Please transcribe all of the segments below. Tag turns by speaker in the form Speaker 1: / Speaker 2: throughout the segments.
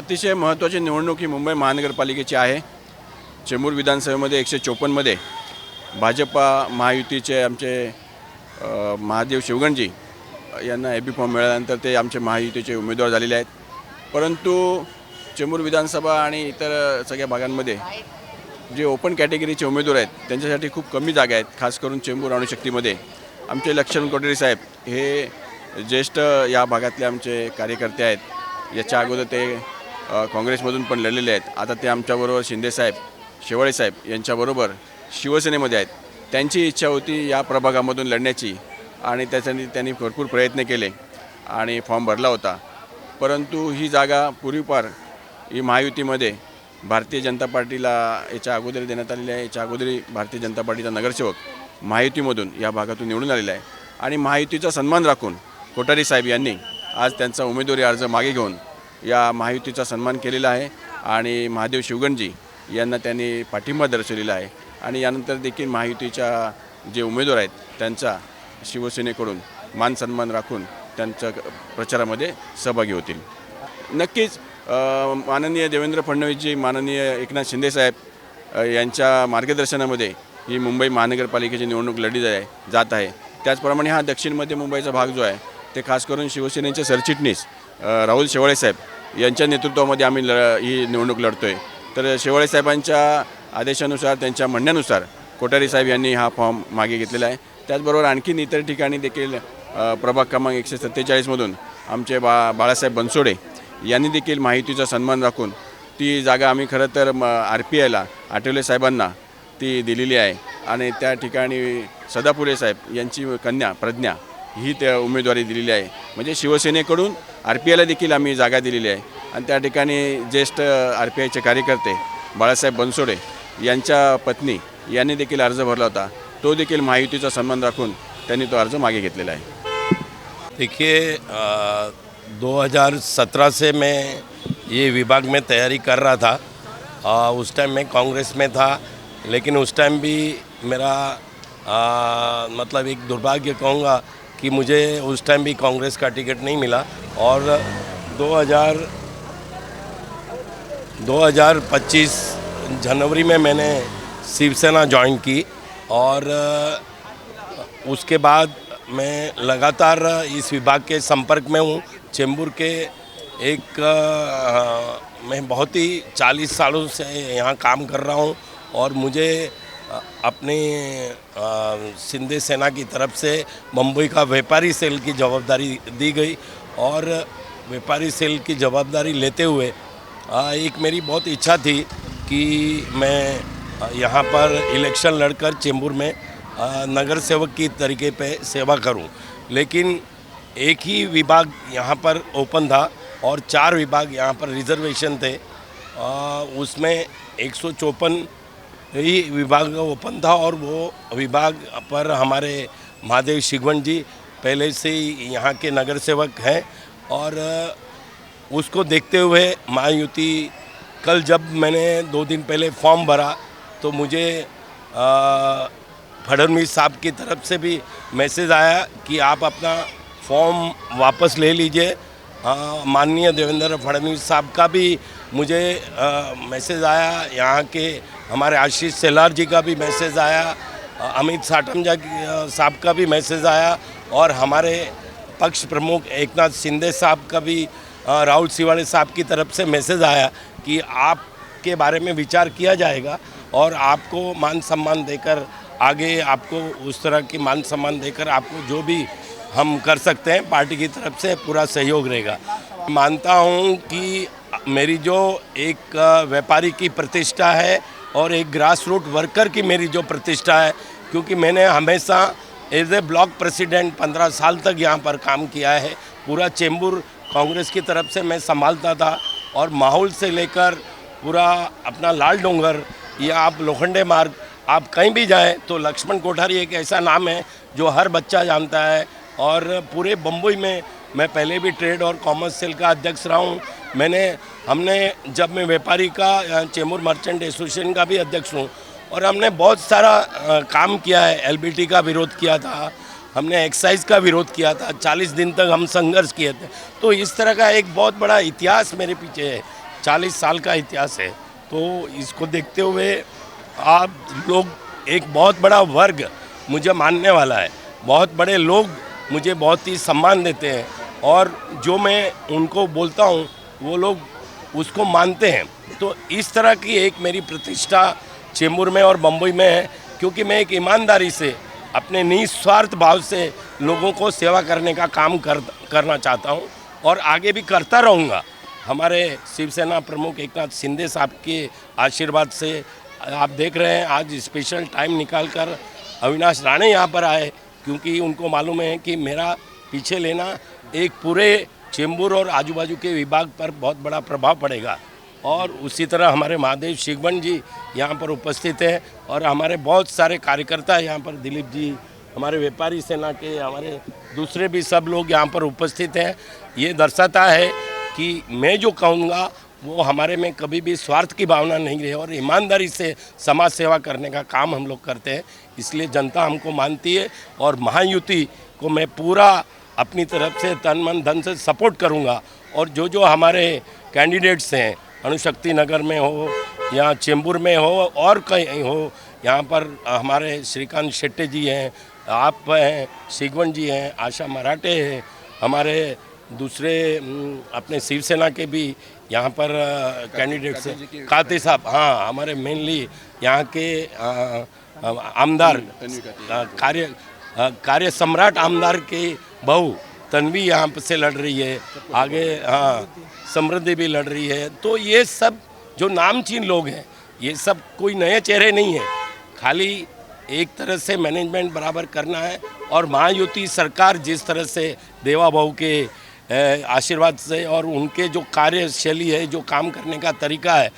Speaker 1: अतिशय महत्त्वाची निवडणूक ही मुंबई महानगरपालिकेची आहे। चेंबूर विधानसभेमध्ये 154मध्ये भाजपा महायुतीचे आमचे महादेव शिवगणजी यांना एबी फॉर्म मिळाल्यानंतर ते आमचे महायुतीचे उमेदवार झालेले आहेत। परंतु चेंबूर विधानसभा आणि इतर सगळ्या भागांमध्ये जे ओपन कॅटेगरीचे उमेदवार आहेत त्यांच्यासाठी खूप कमी जागा आहेत। खास करून चेंबूर अणुशक्तीमध्ये आमचे लक्ष्मण कोटेरी साहेब हे ज्येष्ठ या भागातले आमचे कार्यकर्ते आहेत। याच्या अगोदर ते काँग्रेसमधून पण लढलेले आहेत। आता ते आमच्याबरोबर शिंदेसाहेब शेवाळे साहेब यांच्याबरोबर शिवसेनेमध्ये आहेत। त्यांची इच्छा होती या प्रभागामधून लढण्याची आणि त्यासाठी त्यांनी भरपूर प्रयत्न केले आणि फॉर्म भरला होता। परंतु ही जागा पूर्वीपार ही महायुतीमध्ये भारतीय जनता पार्टीला याच्या अगोदर देण्यात आलेली आहे। याच्या अगोदर भारतीय जनता पार्टीचा नगरसेवक महायुतीमधून या भागातून निवडून आलेला आहे आणि महायुतीचा सन्मान राखून कोठारी साहेब यांनी आज त्यांचा उमेदवारी अर्ज मागे घेऊन या महायुतीचा सन्मान केलेला आहे आणि महादेव शिवगणजी यांना त्यांनी पाठिंबा दर्शवलेला आहे आणि यानंतर देखील महायुतीच्या जे उमेदवार आहेत त्यांचा शिवसेनेकडून मान सन्मान राखून त्यांच्या प्रचारामध्ये सहभागी होतील। नक्कीच माननीय देवेंद्र फडणवीसजी, माननीय एकनाथ शिंदेसाहेब यांच्या मार्गदर्शनामध्ये ही मुंबई महानगरपालिकेची निवडणूक लढली जात आहे। त्याचप्रमाणे हा दक्षिण मध्य मुंबईचा भाग जो आहे ते खास करून शिवसेनेचे सरचिटणीस राहुल शेवाळे साहेब यांच्या नेतृत्वामध्ये आम्ही ही निवडणूक लढतो आहे। तर शेवाळे साहेबांच्या आदेशानुसार, त्यांच्या म्हणण्यानुसार कोठारी साहेब यांनी हा फॉर्म मागे घेतलेला आहे। त्याचबरोबर आणखीन इतर ठिकाणी देखील प्रभाग क्रमांक 147मधून आमचे बाळासाहेब बनसोडे यांनी देखील माहितीचा सन्मान राखून ती जागा आम्ही खरं तर RPIला आठवले साहेबांना ती दिलेली आहे आणि त्या ठिकाणी सदापुरे साहेब यांची कन्या प्रज्ञा ही त्या उमेदवारी दिलेली आहे। म्हणजे शिवसेनेकडून RPIला देखील आम्ही जागा दिलेली आहे आणि त्या ठिकाणी ज्येष्ठ RPIचे कार्यकर्ते बाळासाहेब बनसोडे यांच्या पत्नी यांनी देखील अर्ज भरला होता। तो देखील महायुतीचा सन्मान राखून त्यांनी तो अर्ज मागे घेतलेला आहे।
Speaker 2: देखिए 2017 से मैं ये विभाग में तैयारी कर रहा था। उस टाइम मैं कांग्रेस में था, लेकिन उस टाइम भी मेरा मतलब एक दुर्भाग्य कहूँगा कि मुझे उस टाइम भी कांग्रेस का टिकट नहीं मिला और 2025 जनवरी में मैंने शिवसेना ज्वाइन की और उसके बाद मैं लगातार इस विभाग के संपर्क में हूँ। चेंबूर के एक मैं बहुत ही 40 सालों से यहाँ काम कर रहा हूँ और मुझे अपने शिंदे सेना की तरफ से मुंबई का व्यापारी सेल की जवाबदारी दी गई और व्यापारी सेल की जवाबदारी लेते हुए एक मेरी बहुत इच्छा थी कि मैं यहाँ पर इलेक्शन लड़कर चेंबूर में नगर सेवक की तरीके पे सेवा करूं। लेकिन एक ही विभाग यहाँ पर ओपन था और 4 विभाग यहाँ पर रिजर्वेशन थे। उसमें 154 ही विभाग ओपन था और वो विभाग पर हमारे महादेव शिवगणजी पहले से ही यहाँ के नगर सेवक हैं और उसको देखते हुए महायुति कल जब मैंने 2 दिन पहले फॉर्म भरा तो मुझे फडणवीस साहब की तरफ से भी मैसेज आया कि आप अपना फॉर्म वापस ले लीजिए। माननीय देवेंद्र फडणवीस साहब का भी मुझे मैसेज आया, यहाँ के हमारे आशीष सेलार जी का भी मैसेज आया, अमित साटमजा साहब का भी मैसेज आया और हमारे पक्ष प्रमुख एकनाथ शिंदे साहब का भी राहुल शिवाड़े साहब की तरफ से मैसेज आया कि आपके बारे में विचार किया जाएगा और आपको मान सम्मान देकर आगे आपको उस तरह की मान सम्मान देकर आपको जो भी हम कर सकते हैं पार्टी की तरफ से पूरा सहयोग रहेगा। मानता हूँ कि मेरी जो एक व्यापारी की प्रतिष्ठा है और एक ग्रास रूट वर्कर की मेरी जो प्रतिष्ठा है, क्योंकि मैंने हमेशा एज ए ब्लॉक प्रेसिडेंट 15 साल तक यहाँ पर काम किया है। पूरा चेंबूर कांग्रेस की तरफ से मैं संभालता था और माहौल से लेकर पूरा अपना लाल डोंगर या आप लोखंडे मार्ग आप कहीं भी जाएं तो लक्ष्मण कोठारी एक ऐसा नाम है जो हर बच्चा जानता है और पूरे बम्बई में मैं पहले भी ट्रेड और कॉमर्स सेल का अध्यक्ष रहा हूँ। हमने जब मैं व्यापारी का चेंबूर मर्चेंट एसोसिएशन का भी अध्यक्ष हूँ और हमने बहुत सारा काम किया है। LBT का विरोध किया था, हमने एक्साइज का विरोध किया था, 40 दिन तक हम संघर्ष किए थे। तो इस तरह का एक बहुत बड़ा इतिहास मेरे पीछे है 40 साल का इतिहास है। तो इसको देखते हुए आप लोग, एक बहुत बड़ा वर्ग मुझे मानने वाला है, बहुत बड़े लोग मुझे बहुत ही सम्मान देते हैं और जो मैं उनको बोलता हूँ वो लोग उसको मानते हैं। तो इस तरह की एक मेरी प्रतिष्ठा चेंबूर में और बम्बई में है, क्योंकि मैं एक ईमानदारी से अपने निस्वार्थ भाव से लोगों को सेवा करने का काम करना चाहता हूँ और आगे भी करता रहूँगा। हमारे शिवसेना प्रमुख एकनाथ शिंदे साहब के आशीर्वाद से आप देख रहे हैं आज स्पेशल टाइम निकालकर अविनाश राणे यहाँ पर आए, क्योंकि उनको मालूम है कि मेरा पीछे लेना एक पूरे चेंबूर और आजू बाजू के विभाग पर बहुत बड़ा प्रभाव पड़ेगा। और उसी तरह हमारे महादेव शिवगण जी यहाँ पर उपस्थित हैं और हमारे बहुत सारे कार्यकर्ता यहाँ पर, दिलीप जी, हमारे व्यापारी सेना के, हमारे दूसरे भी सब लोग यहाँ पर उपस्थित हैं। ये दर्शाता है कि मैं जो कहूँगा वो हमारे में कभी भी स्वार्थ की भावना नहीं रही और ईमानदारी से समाज सेवा करने का काम हम लोग करते हैं। इसलिए जनता हमको मानती है और महायुति को मैं पूरा अपनी तरफ से तन मन धन से सपोर्ट करूंगा। और जो हमारे कैंडिडेट्स हैं, अणुशक्ति नगर में हो या चेंबूर में हो और कहीं हो, यहाँ पर हमारे श्रीकांत शेट्टी जी हैं, आप हैं, शिगवन जी हैं, आशा मराठे हैं, हमारे दूसरे अपने शिवसेना के भी यहाँ पर कैंडिडेट्स हैं, काते साहब, हाँ, हमारे मेनली यहाँ के आमदार, कार्य सम्राट आमदार के बहू तन्वी यहाँ से लड़ रही है, आगे हाँ समृद्धि भी लड़ रही है। तो ये सब जो नामचीन लोग हैं, ये सब कोई नए चेहरे नहीं हैं, खाली एक तरह से मैनेजमेंट बराबर करना है। और महायुति सरकार जिस तरह से देवा बहू के आशीर्वाद से और उनके जो कार्यशैली है, जो काम करने का तरीका है,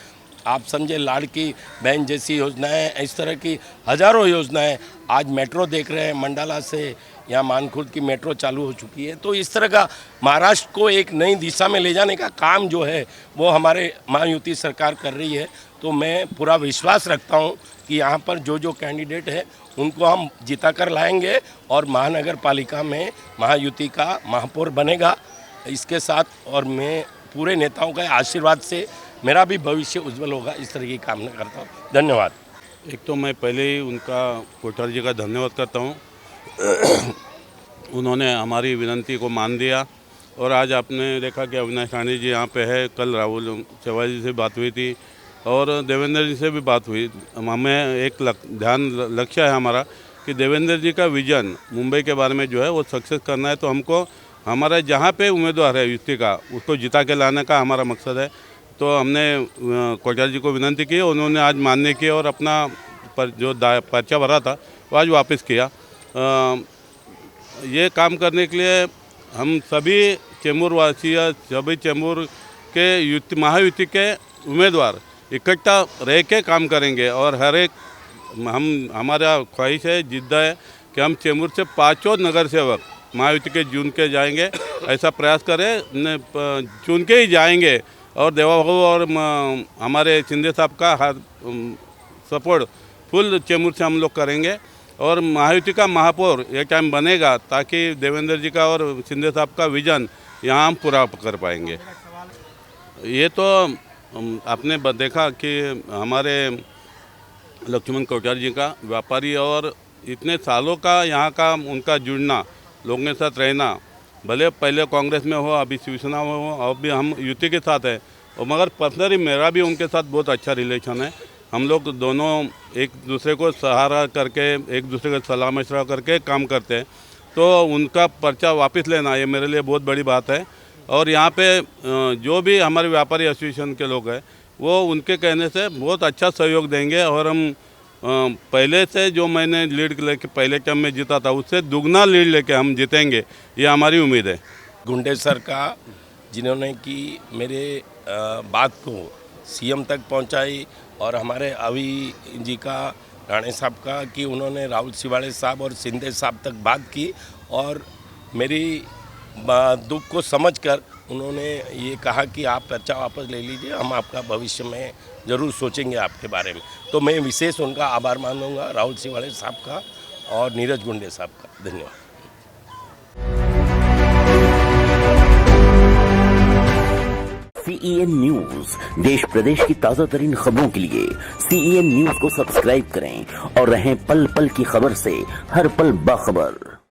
Speaker 2: आप समझे, लाड़की बहन जैसी योजनाएं, इस तरह की हज़ारों योजनाएं, आज मेट्रो देख रहे हैं, मंडाला से यहाँ मानखुर्द की मेट्रो चालू हो चुकी है। तो इस तरह का महाराष्ट्र को एक नई दिशा में ले जाने का काम जो है वो हमारे महायुति सरकार कर रही है। तो मैं पूरा विश्वास रखता हूँ कि यहाँ पर जो कैंडिडेट है उनको हम जिता कर लाएंगे और महानगर पालिका में महायुति का महापौर बनेगा। इसके साथ और मैं पूरे नेताओं के आशीर्वाद से मेरा भी भविष्य उज्जवल होगा, इस तरह की कामना करता हूँ। धन्यवाद।
Speaker 3: एक तो मैं पहले ही उनका कोठारी जी का धन्यवाद करता हूँ। उन्होंने हमारी विनती को मान दिया और आज आपने देखा कि अविनाश राणे जी यहाँ पे है। कल राहुल चौहान जी से बात हुई थी और देवेंद्र जी से भी बात हुई। हमें एक लक्ष्य है हमारा कि देवेंद्र जी का विजन मुंबई के बारे में जो है वो सक्सेस करना है। तो हमको हमारा जहाँ पे उम्मीदवार है युति का, उसको जिता के लाने का हमारा मकसद है। तो हमने कोठारी जी को विनती की, उन्होंने आज मान्य किया और अपना जो पर्चा भरा था वो आज वापस किया। ये काम करने के लिए हम सभी चेंबूर वासी या सभी चेंबूर के महायुति के उम्मीदवार इकट्ठा रह के काम करेंगे और हर एक हमारा ख्वाहिश है, जिद्द है कि हम चेंबूर से 5 नगर सेवक महायुति के चुन के जाएंगे। ऐसा प्रयास करें, चुन के ही जाएंगे और देवा बहू और हमारे शिंदे साहब का सपोर्ट फुल चेंबूर से हम लोग करेंगे और महायुति का महापौर एक टाइम बनेगा ताकि देवेंद्र जी का और शिंदे साहब का विजन यहाँ हम पूरा कर पाएंगे। ये तो आपने देखा कि हमारे लक्ष्मण कोठारी जी का व्यापारी और इतने सालों का यहाँ का उनका जुड़ना, लोगों के साथ रहना, भले पहले कांग्रेस में हो, अभी शिवसेना में हो, अब भी हम युति के साथ है। और मगर पर्सनली मेरा भी उनके साथ बहुत अच्छा रिलेशन है। हम लोग दोनों एक दूसरे को सहारा करके, एक दूसरे का सलाह मशवरा करके काम करते हैं। तो उनका पर्चा वापस लेना ये मेरे लिए बहुत बड़ी बात है। और यहाँ पे जो भी हमारे व्यापारी एसोसिएशन के लोग हैं वो उनके कहने से बहुत अच्छा सहयोग देंगे और हम पहले से जो मैंने लीड लेके पहले टर्म में जीता था उससे दुगना लीड लेके हम जीतेंगे, ये हमारी उम्मीद है।
Speaker 2: गुंडे सर का जिन्होंने कि मेरे बात को सीएम तक पहुंचाई और हमारे अभी जी का, राणे साहब का, कि उन्होंने राहुल सिवाड़े साहब और शिंदे साहब तक बात की और मेरी दुख को समझकर उन्होंने ये कहा कि आप पर्चा वापस ले लीजिए, हम आपका भविष्य में ज़रूर सोचेंगे आपके बारे में। तो मैं विशेष उनका आभार मानूंगा, राहुल सिवाड़े साहब का और नीरज गुंडे साहब का। धन्यवाद।
Speaker 4: CEN न्यूज, देश प्रदेश की ताजा तरीन खबरों के लिए CEN न्यूज को सब्सक्राइब करें और रहें पल पल की खबर से हर पल बाखबर।